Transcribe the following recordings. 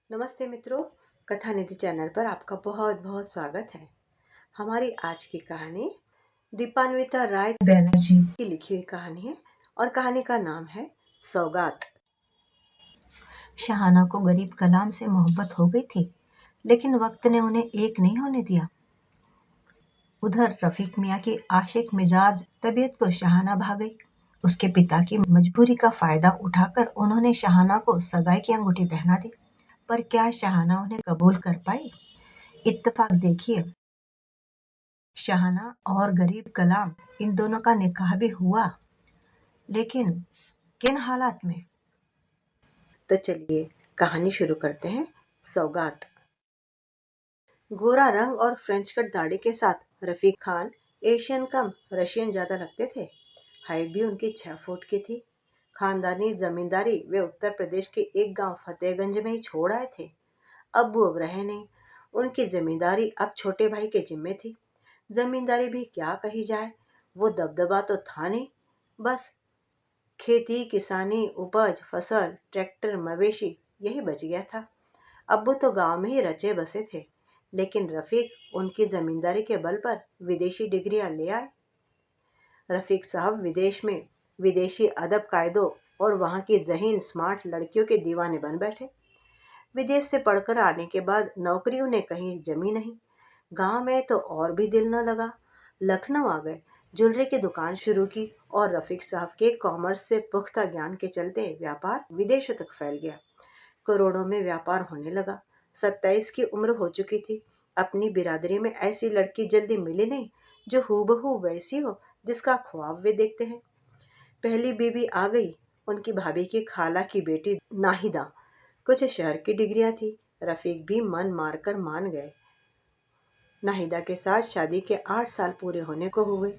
नमस्ते मित्रों, कथा निधि चैनल पर आपका बहुत बहुत स्वागत है। हमारी आज की कहानी दीपान्विता राय बैनर्जी की लिखी हुई कहानी है और कहानी का नाम है सौगात। शहाना को गरीब कलाम से मोहब्बत हो गई थी, लेकिन वक्त ने उन्हें एक नहीं होने दिया। उधर रफीक मियाँ की आशिक मिजाज तबीयत को शहाना भा गई। उसके पिता की मजबूरी का फायदा उठाकर उन्होंने शहाना को सगाई की अंगूठी पहना दी, पर क्या शहाना उन्हें कबूल कर पाई? इत्तेफाक देखिए, शहाना और गरीब कलाम इन दोनों का निकाह भी हुआ, लेकिन किन हालात में? तो चलिए कहानी शुरू करते हैं। सौगात। गोरा रंग और फ्रेंच कट दाढ़ी के साथ रफीक खान एशियन कम रशियन ज्यादा लगते थे। हाइट भी उनकी 6 फुट की थी। खानदानी जमींदारी वे उत्तर प्रदेश के एक गांव फतेहगंज में ही छोड़ आए थे। अब वो अब रहे नहीं। उनकी जमींदारी अब छोटे भाई के जिम्मे थी। जमींदारी भी क्या कही जाए, वो दबदबा तो था नहीं। बस खेती किसानी उपज फसल ट्रैक्टर मवेशी यही बच गया था। अब्बू तो गांव में ही रचे बसे थे, लेकिन रफीक उनकी जमींदारी के बल पर विदेशी डिग्रियां ले आए। रफीक साहब विदेश में विदेशी अदब कायदों और वहाँ की ज़हीन स्मार्ट लड़कियों के दीवाने बन बैठे। विदेश से पढ़कर आने के बाद नौकरी उन्हें कहीं जमी नहीं। गांव में तो और भी दिल न लगा। लखनऊ आ गए, ज्वेलरी की दुकान शुरू की और रफीक साहब के कॉमर्स से पुख्ता ज्ञान के चलते व्यापार विदेशों तक फैल गया। करोड़ों में व्यापार होने लगा। 27 की उम्र हो चुकी थी। अपनी बिरादरी में ऐसी लड़की जल्दी मिली नहीं जो हूबहू वैसी हो जिसका ख्वाब वे देखते हैं। पहली बीवी आ गई, उनकी भाभी की खाला की बेटी नाहिदा। कुछ शहर की डिग्रियां थी। रफीक भी मन मारकर मान गए। नाहिदा के साथ शादी के 8 साल पूरे होने को हुए।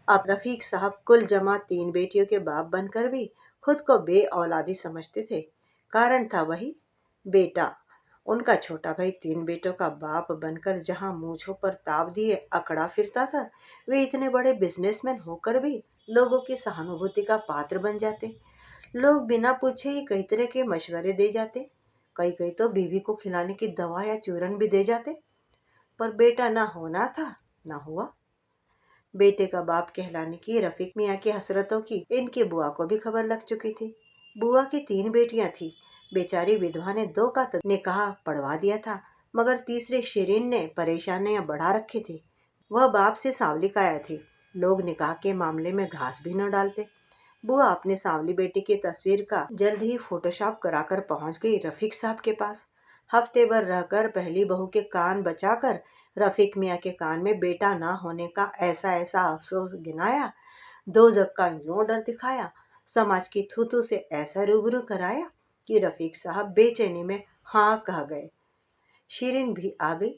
अब रफीक साहब कुल जमा 3 बेटियों के बाप बनकर भी खुद को बे औलादी समझते थे। कारण था वही, बेटा। उनका छोटा भाई 3 बेटों का बाप बनकर जहां मूंछों पर ताव दिए अकड़ा फिरता था, वे इतने बड़े बिजनेसमैन होकर भी लोगों की सहानुभूति का पात्र बन जाते। लोग बिना पूछे ही कई तरह के मशवरे दे जाते। कई कई तो बीवी को खिलाने की दवा या चूरन भी दे जाते। पर बेटा ना होना था, ना हुआ। बेटे का बाप कहलाने की रफीक मियाँ की हसरतों की इनकी बुआ को भी खबर लग चुकी थी। बुआ की 3 बेटियां थी। बेचारी विधवा ने 2 का तो निकाह पढ़वा दिया था, मगर तीसरे शिरीन ने परेशानियां बढ़ा रखी थी। वह बाप से सांवली काया थी। लोग निकाह के मामले में घास भी न डालते। बुआ अपने सांवली बेटी की तस्वीर का जल्द ही फोटोशॉप कराकर पहुंच गई रफीक साहब के पास। हफ्ते भर रहकर पहली बहू के कान बचाकर रफीक मियाँ के कान में बेटा ना होने का ऐसा ऐसा अफसोस गिनाया, 2 जग का यूं डर दिखाया, समाज की थूथू से ऐसा रूबरू कराया कि रफीक साहब बेचैनी में हाँ कह गए। शिरीन भी आ गई।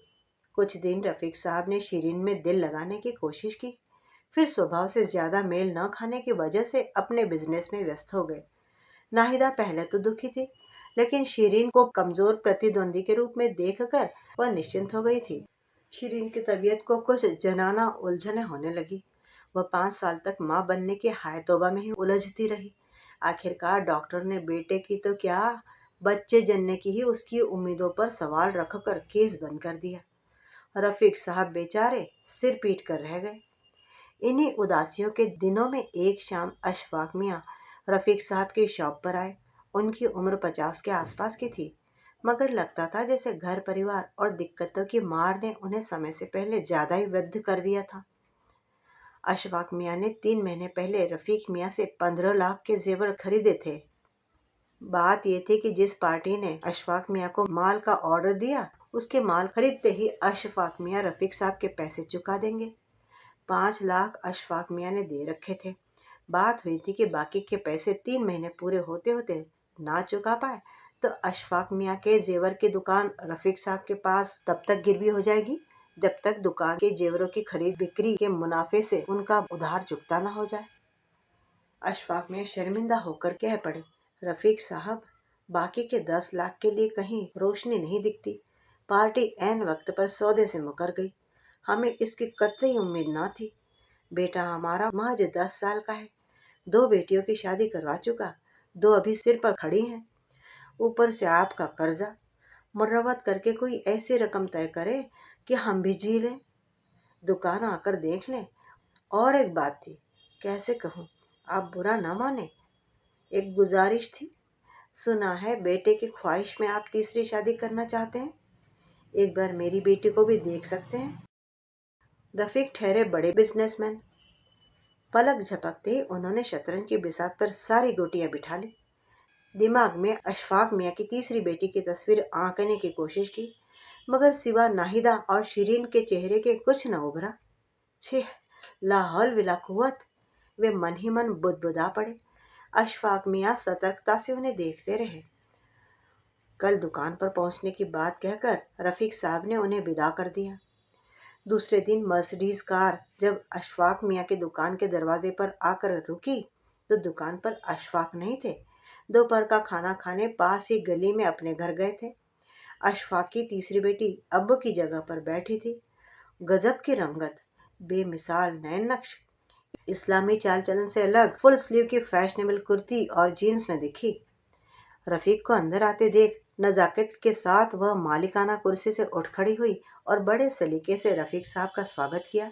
कुछ दिन रफीक साहब ने शिरीन में दिल लगाने की कोशिश की, फिर स्वभाव से ज्यादा मेल न खाने की वजह से अपने बिजनेस में व्यस्त हो गए। नाहिदा पहले तो दुखी थी, लेकिन शिरीन को कमजोर प्रतिद्वंदी के रूप में देखकर वह निश्चिंत हो गई थी। शिरीन की तबीयत को कुछ जनाना उलझने होने लगी। वह 5 साल तक माँ बनने की हाय तौबा में ही उलझती रही। आखिरकार डॉक्टर ने बेटे की तो क्या, बच्चे जनने की ही उसकी उम्मीदों पर सवाल रखकर केस बंद कर दिया। रफीक साहब बेचारे सिर पीट कर रह गए। इन्हीं उदासियों के दिनों में एक शाम अशफाक मियाँ रफीक साहब की शॉप पर आए। उनकी उम्र 50 के आसपास की थी, मगर लगता था जैसे घर परिवार और दिक्कतों की मार ने उन्हें समय से पहले ज्यादा ही वृद्ध कर दिया था। अशफाक मियाँ ने 3 महीने पहले रफीक मियाँ से 15 लाख के जेवर खरीदे थे। बात यह थी कि जिस पार्टी ने अशफाक मियाँ को माल का ऑर्डर दिया, उसके माल खरीदते ही अशफाक मियाँ रफीक साहब के पैसे चुका देंगे। 5 लाख अशफाक मियाँ ने दे रखे थे। बात हुई थी कि बाकी के पैसे 3 महीने पूरे होते होते ना चुका पाए तो अशफाक मियाँ के जेवर की दुकान रफीक साहब के पास तब तक गिरवी हो जाएगी जब तक दुकान के जेवरों की खरीद बिक्री के मुनाफे से उनका उधार चुकता ना हो जाए। अशफाक मियाँ शर्मिंदा होकर कह पड़े, रफीक साहब, बाकी के 10 लाख के लिए कहीं रोशनी नहीं दिखती। पार्टी ऐन वक्त पर सौदे से मुकर गई। हमें इसकी कतई उम्मीद न थी। बेटा हमारा महज 10 साल का है, 2 बेटियों की शादी करवा चुका, 2 अभी सिर पर खड़ी हैं, ऊपर से आपका कर्जा। मुरवत करके कोई ऐसी रकम तय करे कि हम भी जी लें, दुकान आकर देख लें। और एक बात थी, कैसे कहूँ, आप बुरा ना माने, एक गुजारिश थी। सुना है बेटे की ख्वाहिश में आप तीसरी शादी करना चाहते हैं। एक बार मेरी बेटी को भी देख सकते हैं। रफीक ठहरे बड़े बिजनेसमैन। पलक झपकते ही उन्होंने शतरंज की बिसात पर सारी गोटियां बिठा ली। दिमाग में अशफाक मियाँ की तीसरी बेटी की तस्वीर आंकने की कोशिश की, मगर सिवा नाहिदा और शिरीन के चेहरे के कुछ न उभरा। छिह, ला हौल विला कुव्वत। वे मन ही मन बुदबुदा पड़े। अशफाक मियाँ सतर्कता से उन्हें देखते रहे। कल दुकान पर पहुंचने की बात कहकर रफीक साहब ने उन्हें विदा कर दिया। दूसरे दिन मर्सिडीज कार जब अशफाक मियाँ की दुकान के दरवाजे पर आकर रुकी तो दुकान पर अशफाक नहीं थे। दोपहर का खाना खाने पास ही गली में अपने घर गए थे। अशफाक की तीसरी बेटी अब्बू की जगह पर बैठी थी। गजब की रंगत, बेमिसाल नैन नक्श, इस्लामी चाल चलन से अलग फुल स्लीव की फैशनेबल कुर्ती और जीन्स में दिखी। रफीक को अंदर आते देख नजाकत के साथ वह मालिकाना कुर्सी से उठ खड़ी हुई और बड़े सलीके से रफीक साहब का स्वागत किया।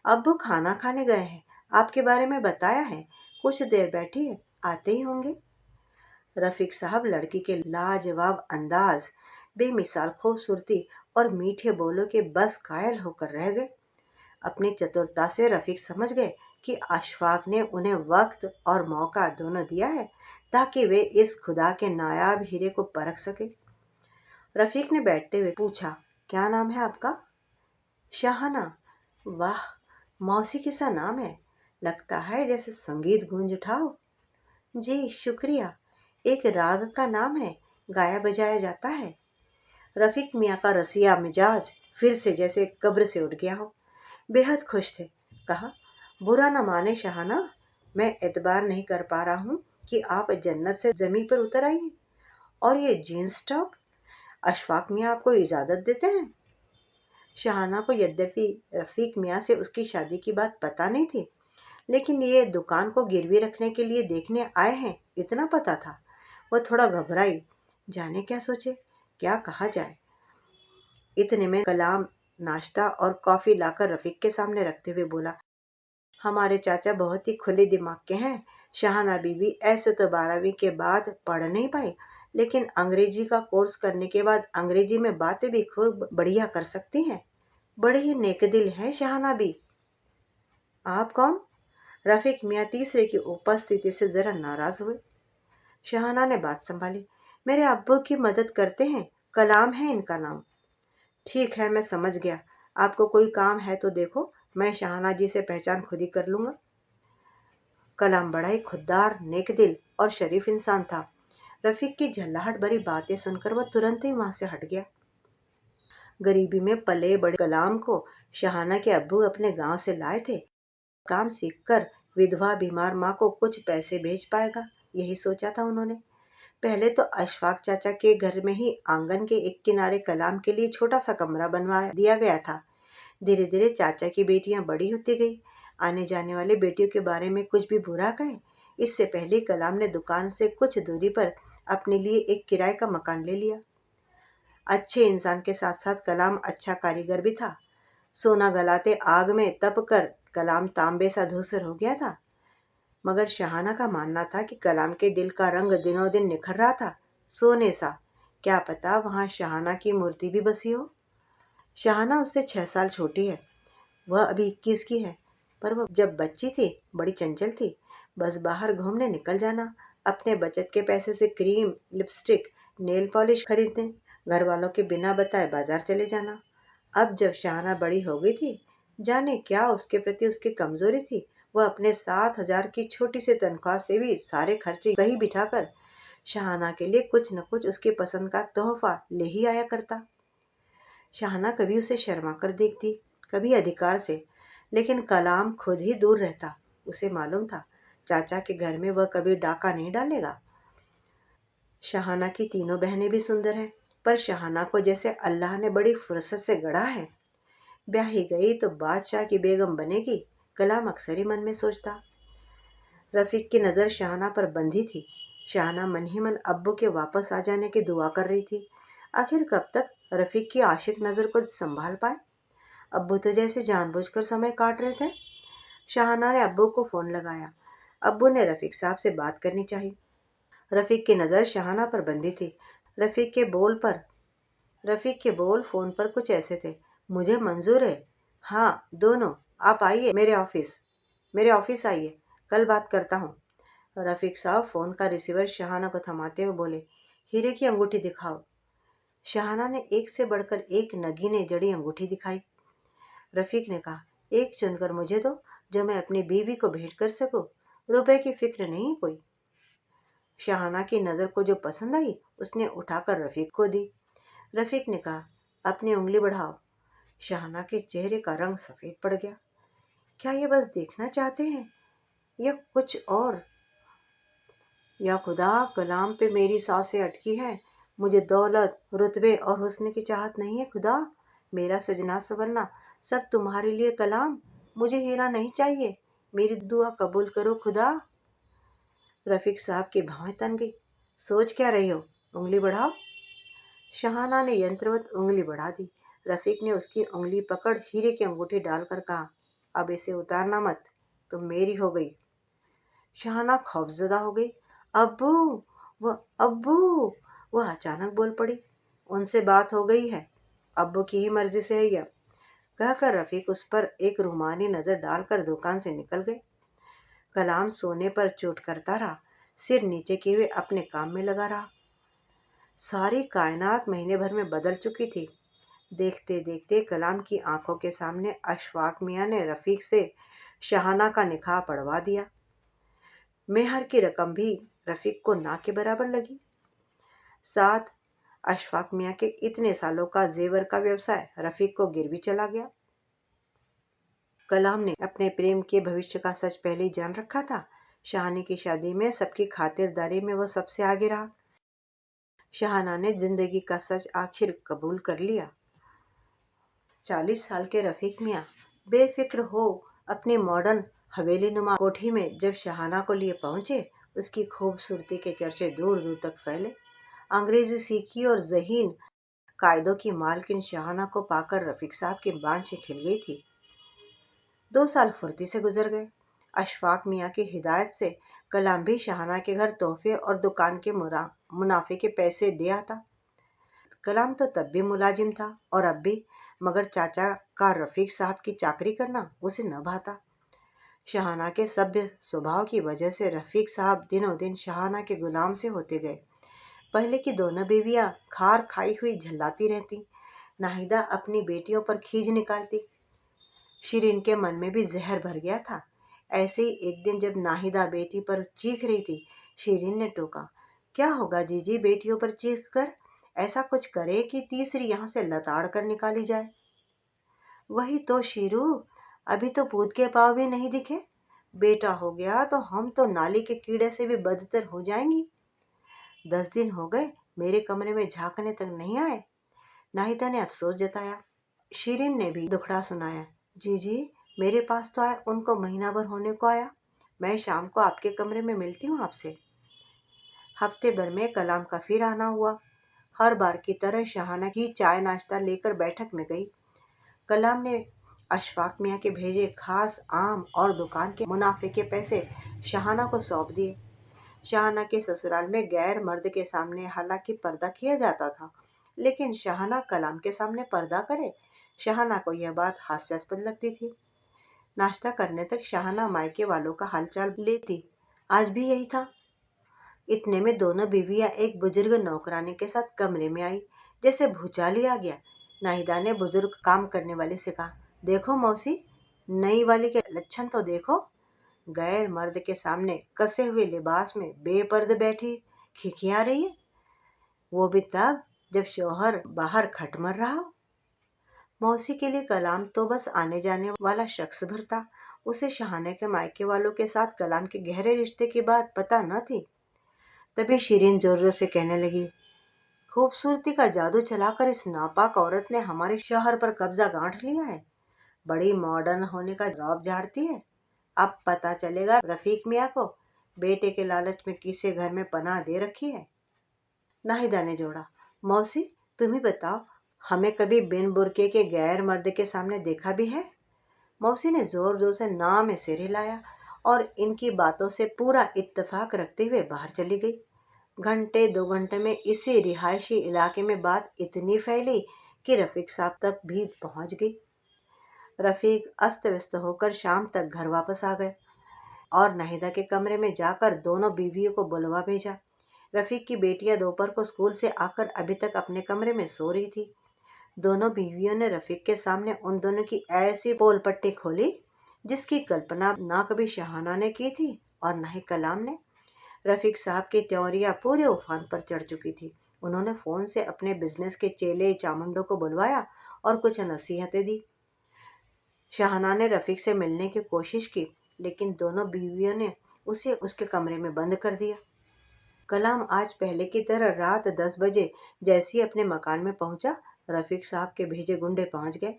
अब्बू खाना खाने गए हैं, आपके बारे में बताया है, कुछ देर बैठिए, आते ही होंगे। रफीक साहब लड़की के लाजवाब अंदाज, बेमिसाल खूबसूरती और मीठे बोलों के बस कायल होकर रह गए। अपनी चतुरता से रफीक समझ गए कि अशफाक ने उन्हें वक्त और मौका दोनों दिया है ताकि वे इस खुदा के नायाब हीरे को परख सके। रफीक ने बैठते हुए पूछा, क्या नाम है आपका? शाहाना। वाह, मौसीकी सा नाम है, लगता है जैसे संगीत गूंज उठाओ। जी शुक्रिया, एक राग का नाम है, गाया बजाया जाता है। रफीक मियाँ का रसिया मिजाज फिर से जैसे कब्र से उठ गया हो। बेहद खुश थे। कहा, बुरा न माने शाहाना, मैं एतबार नहीं कर पा रहा हूँ कि आप जन्नत से जमीन पर उतर आई हैं। और ये जीन्स टॉप, अशफाक मियाँ आपको इजाज़त देते हैं? शाहाना को यद्यपि रफीक मियाँ से उसकी शादी की बात पता नहीं थी, लेकिन ये दुकान को गिरवी रखने के लिए देखने आए हैं इतना पता था। वह थोड़ा घबराई, जाने क्या सोचे, क्या कहा जाए। इतने में कलाम नाश्ता और कॉफ़ी लाकर रफीक के सामने रखते हुए बोला, हमारे चाचा बहुत ही खुले दिमाग के हैं। शाहाना बीवी ऐसे तो 12वीं के बाद पढ़ नहीं पाई, लेकिन अंग्रेजी का कोर्स करने के बाद अंग्रेजी में बातें भी खूब बढ़िया कर सकती हैं। बड़े ही नेकदिल हैं शाहाना भी। आप कौन? रफीक मियाँ तीसरे की उपस्थिति से जरा नाराज हुए। शाहाना ने बात संभाली, मेरे अब्बू की मदद करते हैं, कलाम है इनका नाम। ठीक है, मैं समझ गया, आपको कोई काम है तो देखो, मैं शाहाना जी से पहचान खुद ही कर लूँगा। कलाम बड़ा ही खुददार, नेकदिल और शरीफ इंसान था। रफीक की झल्लाहट भरी बातें सुनकर वह तुरंत ही वहाँ से हट गया। गरीबी में पले बड़े कलाम को शाहाना के अब्बू अपने गांव से लाए थे। काम सीखकर विधवा बीमार माँ को कुछ पैसे भेज पाएगा, यही सोचा था उन्होंने। पहले तो अशफाक चाचा के घर में ही आंगन के एक किनारे कलाम के लिए छोटा सा कमरा बनवा दिया गया था। धीरे धीरे चाचा की बेटियां बड़ी होती गई। आने जाने वाली बेटियों के बारे में कुछ भी बुरा कहे, इससे पहले कलाम ने दुकान से कुछ दूरी पर अपने लिए एक किराए का मकान ले लिया। अच्छे इंसान के साथ साथ कलाम अच्छा कारीगर भी था। सोना गलाते आग में तप कर कलाम तांबे सा धूसर हो गया था। मगर शाहाना का मानना था कि कलाम के दिल का रंग दिनों दिन निखर रहा था, सोने सा। क्या पता वहाँ शाहाना की मूर्ति भी बसी हो। शाहाना उससे 6 साल छोटी है, वह अभी 21 की है। पर वह जब बच्ची थी बड़ी चंचल थी। बस बाहर घूमने निकल जाना, अपने बचत के पैसे से क्रीम, लिपस्टिक, नेल पॉलिश खरीदने, घर वालों के बिना बताए बाजार चले जाना। अब जब शाहाना बड़ी हो गई थी, जाने क्या उसके प्रति उसकी कमजोरी थी, वह अपने 7,000 की छोटी सी तनख्वाह से भी सारे खर्चे सही बिठाकर शाहाना के लिए कुछ न कुछ उसकी पसंद का तोहफा ले ही आया करता। शाहाना कभी उसे शर्मा कर देखती, कभी अधिकार से, लेकिन कलाम खुद ही दूर रहता। उसे मालूम था चाचा के घर में वह कभी डाका नहीं डालेगा। शाहाना की तीनों बहनें भी सुंदर हैं, पर शाहाना को जैसे अल्लाह ने बड़ी फुर्सत से गढ़ा है। ब्याही गई तो बादशाह की बेगम बनेगी, कलाम अक्सर ही मन में सोचता। रफीक की नज़र शाहाना पर बंधी थी। शाहाना मन ही मन अब्बू के वापस आ जाने की दुआ कर रही थी। आखिर कब तक रफीक की आशिक नज़र को संभाल पाए। अब्बू तो जैसे जानबूझकर समय काट रहे थे। शाहाना ने अब्बू को फ़ोन लगाया। अब्बू ने रफीक साहब से बात करनी चाहिए। रफीक की नज़र शाहाना पर बंधी थी। रफीक के बोल पर रफीक के बोल फ़ोन पर कुछ ऐसे थे। मुझे मंजूर है। हाँ, दोनों। आप आइए मेरे ऑफिस आइए, कल बात करता हूँ। रफीक साहब फ़ोन का रिसीवर शाहाना को थमाते हुए बोले, हीरे की अंगूठी दिखाओ। शाहाना ने एक से बढ़कर एक नगीने जड़ी अंगूठी दिखाई। रफीक ने कहा, एक चुनकर मुझे दो, जो मैं अपनी बीवी को भेंट कर सकूं। रुपए की फिक्र नहीं कोई। शाहाना की नज़र को जो पसंद आई उसने उठाकर रफीक को दी। रफीक ने कहा, अपनी उंगली बढ़ाओ। शाहाना के चेहरे का रंग सफ़ेद पड़ गया। क्या ये बस देखना चाहते हैं या कुछ और? या खुदा, कलाम पे मेरी सांसें अटकी हैं। मुझे दौलत, रुतबे और हुस्न की चाहत नहीं है खुदा। मेरा सजना संवरना सब तुम्हारे लिए कलाम। मुझे हीरा नहीं चाहिए। मेरी दुआ कबूल करो खुदा। रफीक साहब की भौहें तन गई। सोच क्या रही हो? उंगली बढ़ाओ। शाहाना ने यंत्रवत उंगली बढ़ा दी। रफीक ने उसकी उंगली पकड़ हीरे की अंगूठी डालकर कहा, अब इसे उतारना मत, तुम मेरी हो गई। शाहाना खौफजदा हो गई। अब्बू, वो अब्बू, वह अचानक बोल पड़ी। उनसे बात हो गई है, अब्बू की ही मर्जी से है यह। कहकर रफीक उस पर एक रूमानी नज़र डालकर दुकान से निकल गए। कलाम सोने पर चोट करता रहा, सिर नीचे किए हुए अपने काम में लगा रहा। सारी कायनात महीने भर में बदल चुकी थी। देखते देखते कलाम की आंखों के सामने अशफाक मियाँ ने रफीक से शाहाना का निकाह पढ़वा दिया। मेहर की रकम भी रफीक को ना के बराबर लगी। साथ अशफाक मियाँ के इतने सालों का जेवर का व्यवसाय रफीक को गिर भी चला गया। कलाम ने अपने प्रेम के भविष्य का सच पहले ही जान रखा था। शाहानी की शादी में सबकी खातिरदारी में वह सबसे आगे रहा। शाहाना ने जिंदगी का सच आखिर कबूल कर लिया। 40 साल के रफीक मियाँ बेफिक्र हो अपनी मॉडर्न हवेली नुमा कोठी में जब शाहाना को लिए पहुंचे, उसकी खूबसूरती के चर्चे दूर दूर तक फैले। अंग्रेजी सीखी और ज़हीन कायदों की मालकिन शाहाना को पाकर रफीक साहब की बांछें खिल गई थी। 2 साल फुर्ती से गुजर गए। अशफाक मियाँ की हिदायत से कलाम भी शाहाना के घर तोहफे और दुकान के मुनाफे के पैसे दे आता। कलाम तो तब भी मुलाजिम था और अब भी, मगर चाचा का रफीक साहब की चाकरी करना उसे न भाता। शाहाना के सभ्य स्वभाव की वजह से रफीक साहब दिनों दिन शाहाना के गुलाम से होते गए। पहले की दोनों बीवियां खार खाई हुई झल्लाती रहती। नाहिदा अपनी बेटियों पर खींच निकालती। शिरीन के मन में भी जहर भर गया था। ऐसे ही एक दिन जब नाहिदा बेटी पर चीख रही थी, शिरीन ने टोका, क्या होगा जीजी बेटियों पर चीख कर? ऐसा कुछ करे कि तीसरी यहाँ से लताड़ कर निकाली जाए। वही तो शीरू, अभी तो पूत के पाँव भी नहीं दिखे। बेटा हो गया तो हम तो नाली के कीड़े से भी बदतर हो जाएंगी। 10 दिन हो गए मेरे कमरे में झांकने तक नहीं आए। नाहिदा ने अफसोस जताया। शिरीन ने भी दुखड़ा सुनाया। जी मेरे पास तो आए, उनको महीना भर होने को आया। मैं शाम को आपके कमरे में मिलती हूँ आपसे। हफ्ते भर में कलाम का फिर आना हुआ। हर बार की तरह शाहाना की चाय नाश्ता लेकर बैठक में गई। कलाम ने अशफाक मियाँ के भेजे खास आम और दुकान के मुनाफे के पैसे शाहाना को सौंप दिए। शाहाना के ससुराल में गैर मर्द के सामने हालांकि पर्दा किया जाता था, लेकिन शाहाना कलाम के सामने पर्दा करे, शाहाना को यह बात हास्यास्पद लगती थी। नाश्ता करने तक शाहाना मायके वालों का हालचाल लेती। आज भी यही था। इतने में दोनों बीवियां एक बुजुर्ग नौकरानी के साथ कमरे में आई। जैसे भूचाल ही आ गया। नाहिदा ने बुजुर्ग काम करने वाले से कहा, देखो मौसी, नई वाली के लक्षण तो देखो। गैर मर्द के सामने कसे हुए लिबास में बेपर्द बैठी खिखिया रही है। वो भी तब जब शौहर बाहर खट मर रहा हो। मौसी के लिए कलाम तो बस आने जाने वाला शख्स भर था। उसे शहाने के मायके वालों के साथ कलाम के गहरे रिश्ते की बात पता न थी। तभी शिरीन जोर जोर से कहने लगी, खूबसूरती का जादू चलाकर इस नापाक औरत ने हमारे शौहर पर कब्जा गांठ लिया है। बड़ी मॉडर्न होने का रौब झाड़ती है। अब पता चलेगा रफीक मियाँ को बेटे के लालच में किसे घर में पनाह दे रखी है। नाहिदा ने जोड़ा, मौसी, تم ہی بتاؤ، ہمیں کبھی بن برقعے کے غیر مرد کے سامنے دیکھا بھی ہے؟ موسی نے زور زور سے نام میں سر ہلایا اور ان کی باتوں سے پورا اتفاق رکھتے ہوئے باہر چلی گئی۔ گھنٹے 2 گھنٹے میں اسی رہائشی علاقے میں بات اتنی پھیلی کہ رفیق صاحب تک بھی پہنچ گئی۔ رفیق است وست ہو کر شام تک گھر واپس آ گئے اور ناہیدہ کے کمرے میں جا کر دونوں بیویوں کو بلوا بھیجا۔ رفیق کی بیٹیاں دوپہر کو اسکول سے آ کر ابھی تک اپنے کمرے میں سو رہی تھی۔ دونوں بیویوں نے رفیق کے سامنے ان دونوں کی ایسی پول پٹی کھولی جس کی کلپنا نہ کبھی شہانہ نے کی تھی اور نہ ہی کلام نے۔ رفیق صاحب کی تیوریاں پورے افان پر چڑھ چکی تھی۔ انہوں نے فون سے اپنے بزنس کے چیلے چامنڈوں کو بلوایا اور کچھ نصیحتیں دی۔ شاہانہ نے رفیق سے ملنے کی کوشش کی لیکن دونوں بیویوں نے اسے اس کے کمرے میں بند کر دیا۔ کلام آج پہلے کی طرح رات 10 بجے جیسی اپنے مکان میں پہنچا، رفیق صاحب کے بھیجے گنڈے پہنچ گئے۔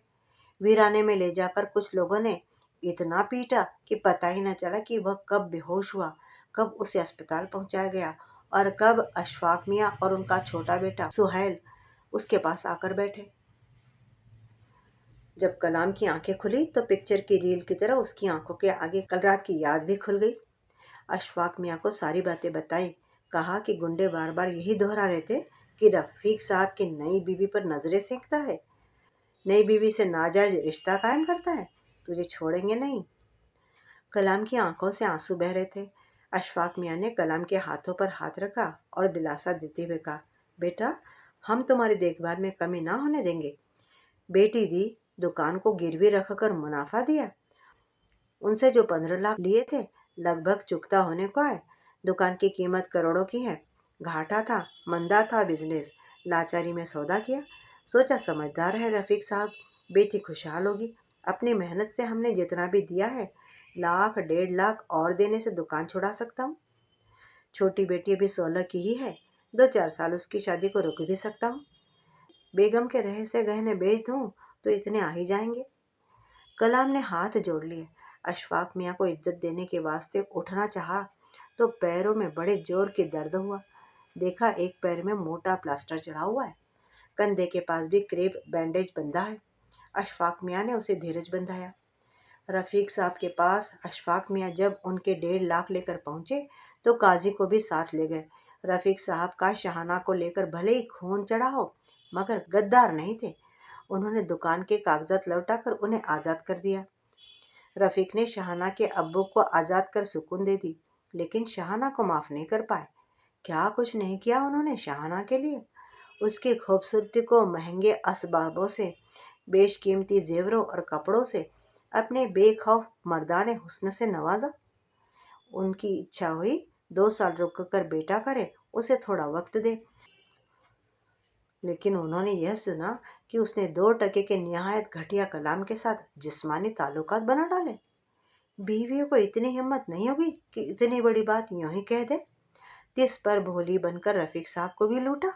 ویرانے میں لے جا کر کچھ لوگوں نے اتنا پیٹا کہ پتہ ہی نہ چلا کہ وہ کب بے ہوش ہوا، کب اسے اسپتال پہنچایا گیا اور کب اشفاق میاں اور ان کا چھوٹا بیٹا سہیل اس کے پاس آ کر بیٹھے۔ جب کلام کی آنکھیں کھلی تو پکچر کی ریل کی طرح اس کی آنکھوں کے آگے کل رات کی یاد بھی کھل گئی۔ اشفاق میاں کو ساری باتیں بتائی، کہا کہ گنڈے بار بار یہی دہرا رہے تھے کہ رفیق صاحب کی نئی بیوی پر نظریں سینکتا ہے، نئی بیوی سے ناجائز رشتہ قائم کرتا ہے، تجھے چھوڑیں گے نہیں۔ کلام کی آنکھوں سے آنسو بہہ رہے تھے۔ اشفاق میاں نے کلام کے ہاتھوں پر ہاتھ رکھا اور دلاسا دیتے ہوئے کہا، بیٹا ہم تمہاری دیکھ بھال میں کمی نہ ہونے دیں گے۔ بیٹی دی، دکان کو گروی رکھ کر منافع دیا، ان سے جو 15 لاکھ لیے تھے لگ بھگ چکتا ہونے کو آئے۔ دکان کی قیمت کروڑوں کی ہے، گھاٹا تھا، مندہ تھا بزنس، لاچاری میں سودا کیا۔ سوچا سمجھدار ہے رفیق صاحب، بیٹی خوشحال ہوگی۔ اپنی محنت سے ہم نے جتنا بھی دیا ہے 1 لاکھ 1.5 لاکھ اور دینے سے دکان چھڑا سکتا ہوں۔ چھوٹی بیٹی ابھی 16 کی ہی ہے، 2-4 سال اس کی شادی کو رک بھی سکتا ہوں۔ بیگم کے رہے سے گہنے بیچ دوں تو اتنے آ ہی جائیں گے۔ کلام نے ہاتھ جوڑ لیے۔ اشفاق میاں کو عزت دینے کے واسطے اٹھنا چاہا تو پیروں میں بڑے زور کی درد ہوا۔ دیکھا ایک پیر میں موٹا پلاسٹر چڑھا ہوا ہے، کندھے کے پاس بھی کریپ بینڈیج بندھا ہے۔ اشفاق میاں نے اسے دھیرج بندھایا۔ رفیق صاحب کے پاس اشفاق میاں جب ان کے 1.5 لاکھ لے کر پہنچے تو قاضی کو بھی ساتھ لے گئے۔ رفیق صاحب کا شاہانہ کو لے کر بھلے ہی خون چڑھا ہو مگر غدار نہیں تھے۔ انہوں نے دکان کے کاغذات لوٹا کر انہیں آزاد کر دیا۔ رفیق نے شاہانہ کے ابو کو آزاد کر سکون دے دی لیکن شاہانہ کو معاف نہیں کر پائے۔ کیا کچھ نہیں کیا انہوں نے شاہانہ کے لیے۔ اس کی خوبصورتی کو مہنگے اسبابوں سے، بیش قیمتی زیوروں اور کپڑوں سے، اپنے بے خوف مردان حسن سے نوازا۔ ان کی اچھا ہوئی 2 سال رک کر بیٹا کرے، اسے تھوڑا وقت دے، لیکن انہوں نے یہ سنا کہ اس نے 2 ٹکے کے نہایت گھٹیا کلام کے ساتھ جسمانی تعلقات بنا ڈالے۔ بیویوں کو اتنی ہمت نہیں ہوگی کہ اتنی بڑی بات یوں ہی کہہ دے۔ تس پر بھولی بن کر رفیق صاحب کو بھی لوٹا۔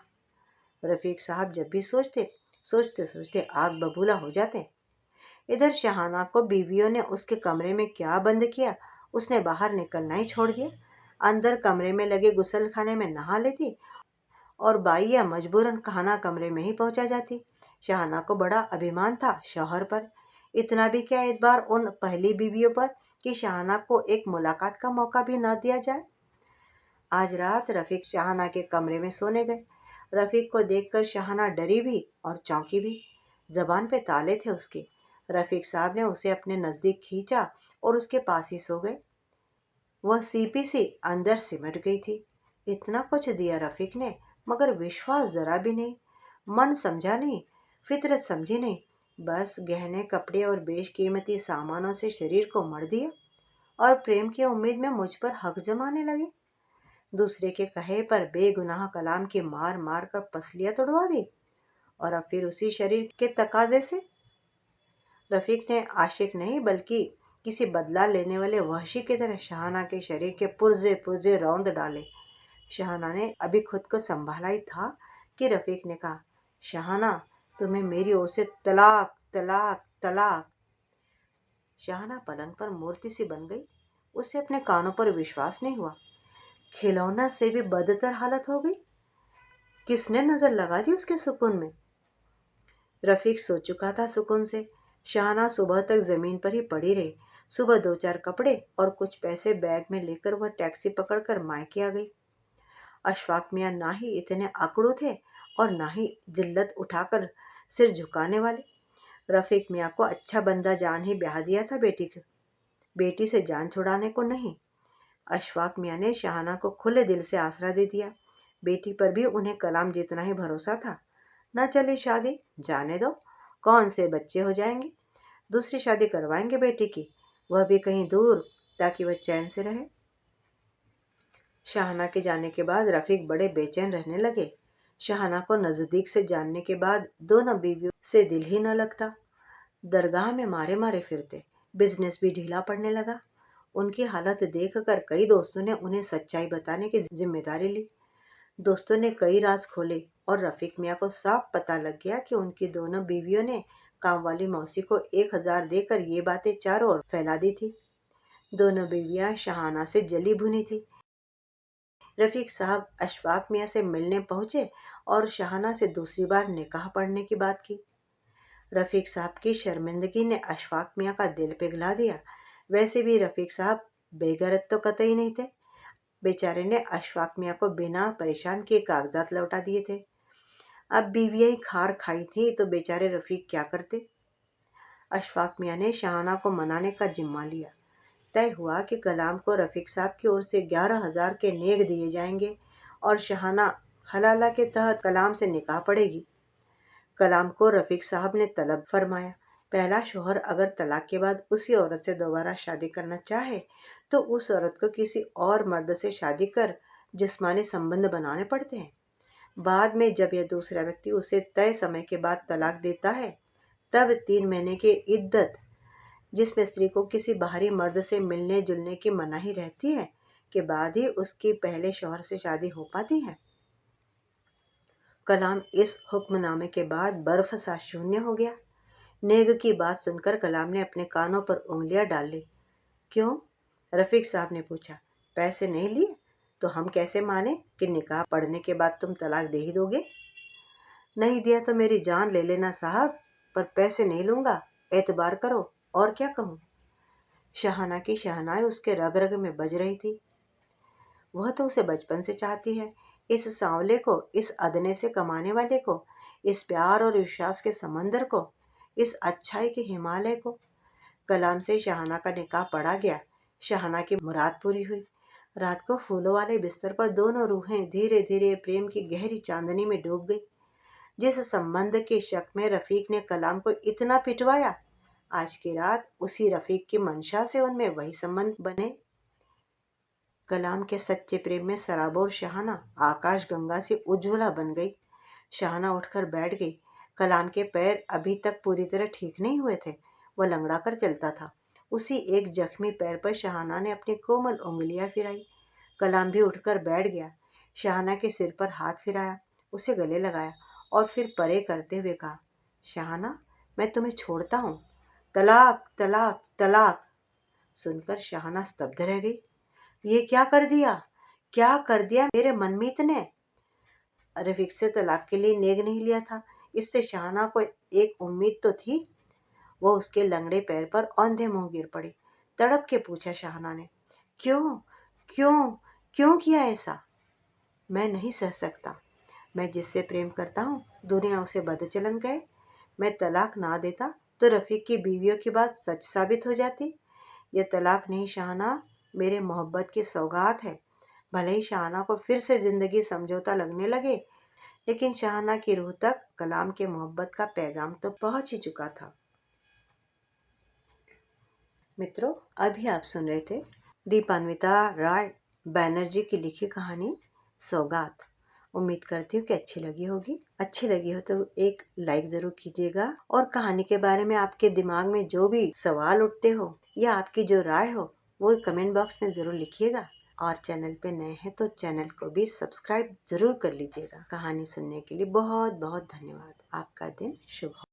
رفیق صاحب جب بھی سوچتے سوچتے آگ ببولا ہو جاتے۔ ادھر شاہانہ کو بیویوں نے اس کے کمرے میں کیا بند کیا، اس نے باہر نکلنا ہی چھوڑ دیا۔ اندر کمرے میں لگے غسل خانے میں نہا لیتی اور بائیاں مجبوراً کھانا کمرے میں ہی پہنچا جاتی۔ شاہانہ کو بڑا ابھیمان تھا شوہر پر، اتنا بھی کیا اعتبار ان پہلی بیویوں پر کہ شاہانہ کو ایک ملاقات کا موقع بھی نہ دیا جائے۔ آج رات رفیق شاہانہ کے کمرے میں سونے گئے۔ رفیق کو دیکھ کر شاہانہ ڈری بھی اور چونکی بھی۔ زبان پہ تالے تھے اس کے۔ رفیق صاحب نے اسے اپنے نزدیک کھینچا اور اس کے پاس ہی سو گئے۔ وہ سیپی سی اندر سمٹ گئی تھی۔ اتنا کچھ دیا رفیق نے مگر وشواس ذرا بھی نہیں، من سمجھا نہیں، فطرت سمجھی نہیں، بس گہنے کپڑے اور بیش قیمتی سامانوں سے شریر کو مر دیا اور پریم کی امید میں مجھ پر حق جمانے لگے۔ دوسرے کے کہے پر بے گناہ کلام کی مار مار کر پسلیاں توڑوا دی اور اب پھر اسی شریر کے تقاضے سے۔ رفیق نے عاشق نہیں بلکہ کسی بدلہ لینے والے وحشی کی طرح شاہانہ کے شریر کے پرزے پرزے روند ڈالے۔ شاہانہ نے ابھی خود کو سنبھالا ہی تھا کہ رفیق نے کہا، شاہانہ تمہیں میری اور سے طلاق طلاق طلاق۔ شاہانہ پلنگ پر مورتی سی بن گئی۔ اسے اپنے کانوں پر وشواس نہیں ہوا۔ کھلونا سے بھی بدتر حالت ہو گئی۔ किसने नजर लगा दी उसके सुकून में? रफीक सो चुका था सुकून से। शाहाना सुबह तक जमीन पर ही पड़ी रही। सुबह 2-4 कपड़े और कुछ पैसे बैग में लेकर वह टैक्सी पकड़कर मायके आ गई। अशफाक मियाँ ना ही इतने आकड़ू थे और ना ही जिल्लत उठाकर सिर झुकाने वाले। रफीक मियाँ को अच्छा बंदा जान ही ब्याह दिया था बेटी से जान छुड़ाने को नहीं। अशफाक मियाँ ने शाहाना को खुले दिल से आसरा दे दिया। बेटी पर भी उन्हें कलाम जितना ही भरोसा था। न चली शादी, जाने दो, कौन से बच्चे हो जाएंगे, दूसरी शादी करवाएंगे बेटी की, वह भी कहीं दूर, ताकि वह चैन से रहे। शाहाना के जाने के बाद रफीक बड़े बेचैन रहने लगे। शाहाना को नजदीक से जानने के बाद दोनों बीवियों से दिल ही न लगता। दरगाह में मारे मारे फिरते, बिजनेस भी ढीला पड़ने लगा। उनकी हालत देखकर कई दोस्तों ने उन्हें सच्चाई बताने की जिम्मेदारी ली। दोस्तों ने कई राज खोले और रफीक मियाँ को साफ पता लग गया कि उनकी दोनों बीवियों ने काम वाली मौसी को 1000 देकर ये बातें चारों ओर फैला दी थी। दोनों बीवियां शाहाना से जली भुनी थी। रफीक साहब अशफाक मियाँ से मिलने पहुंचे और शाहाना से दूसरी बार निकाह पढ़ने की बात की। रफीक साहब की शर्मिंदगी ने अशफाक मियाँ का दिल पिघला दिया। वैसे भी रफीक साहब बेगैरत तो कतई नहीं थे। बेचारे ने अशफाक मियाँ को बिना परेशान किए कागजात लौटा दिए थे। अब बीवियाँ ही खार खाई थी तो बेचारे रफीक क्या करते। अशफाक मियाँ ने शाहाना को मनाने का जिम्मा लिया। तय हुआ कि कलाम को रफीक साहब की ओर से 11,000 के नेग दिए जाएंगे और शाहाना हलाला के तहत कलाम से निकाह पड़ेगी। कलाम को रफीक साहब ने तलब फरमाया, पहला शोहर अगर तलाक के बाद उसी औरत से दोबारा शादी करना चाहे तो उस औरत को किसी और मर्द से शादी कर जिस्मानी संबंध बनाने पड़ते हैं। बाद में जब यह दूसरा व्यक्ति उसे तय समय के बाद तलाक देता है तब 3 महीने की इद्दत, जिसमें स्त्री को किसी बाहरी मर्द से मिलने जुलने की मनाही रहती है, के बाद ही उसकी पहले शौहर से शादी हो पाती है। कलाम इस हुक्मनामे के बाद बर्फ सा शून्य हो गया। नेग की बात सुनकर कलाम ने अपने कानों पर उंगलियां डाल ली। क्यों? रफीक साहब ने पूछा। पैसे नहीं लिए तो हम कैसे माने कि निकाह पढ़ने के बाद तुम तलाक दे ही दोगे? नहीं दिया तो मेरी जान ले लेना साहब, पर पैसे नहीं लूंगा, एतबार करो, और क्या कहूँ। शाहाना की शहनाई उसके रग रग में बज रही थी। वह तो उसे बचपन से चाहती है, इस सांवले को, इस अदने से कमाने वाले को, इस प्यार और विश्वास के समंदर को, इस अच्छाई के हिमालय को। कलाम से शाहाना का निकाह पड़ा गया। शाहाना की मुराद पूरी हुई। रात को फूलों वाले बिस्तर पर दोनों रूहें धीरे धीरे प्रेम की गहरी चांदनी में डूब गई। जिस संबंध के शक में रफीक ने कलाम को इतना पिटवाया, आज की रात उसी रफीक की मंशा से उनमें वही संबंध बने। कलाम के सच्चे प्रेम में सराबोर शाहाना आकाश गंगा से उज्ज्वला बन गई। शाहाना उठकर बैठ गई। कलाम के पैर अभी तक पूरी तरह ठीक नहीं हुए थे। वह लंगड़ा कर चलता था। उसी एक जख्मी पैर पर शाहाना ने अपनी कोमल उंगलियां फिराई। कलाम भी उठकर बैठ गया। शाहाना के सिर पर हाथ फिराया, उसे गले लगाया और फिर परे करते हुए कहा, शाहाना, मैं तुम्हें छोड़ता हूँ। तलाक, तलाक, तलाक। सुनकर शाहाना स्तब्ध रह गई। ये क्या कर दिया, क्या कर दिया मेरे मनमीत ने? रफीक से तलाक के लिए नेग नहीं लिया था, इससे शाहाना को एक उम्मीद तो थी। वो उसके लंगड़े पैर पर औंधे मुंह गिर पड़ी। तड़प के पूछा शाहाना ने, क्यों, क्यों, क्यों किया ऐसा? मैं नहीं सह सकता। मैं जिससे प्रेम करता हूँ दुनिया उसे बदचलन कहे। मैं तलाक ना देता तो रफीक की बीवियों की बात सच साबित हो जाती। यह तलाक नहीं शाहाना, मेरे मोहब्बत की सौगात है। भले ही शाहाना को फिर से जिंदगी समझौता लगने लगे, लेकिन शाहाना की रूह तक कलाम के मोहब्बत का पैगाम तो पहुंच ही चुका था। मित्रों, अभी आप सुन रहे थे दीपान्विता राय बैनर्जी की लिखी कहानी सौगात। उम्मीद करती हूँ कि अच्छी लगी होगी। अच्छी लगी हो तो एक लाइक ज़रूर कीजिएगा और कहानी के बारे में आपके दिमाग में जो भी सवाल उठते हो या आपकी जो राय हो वो कमेंट बॉक्स में ज़रूर लिखिएगा। और चैनल पे नए हैं तो चैनल को भी सब्सक्राइब ज़रूर कर लीजिएगा। कहानी सुनने के लिए बहुत बहुत धन्यवाद। आपका दिन शुभ हो।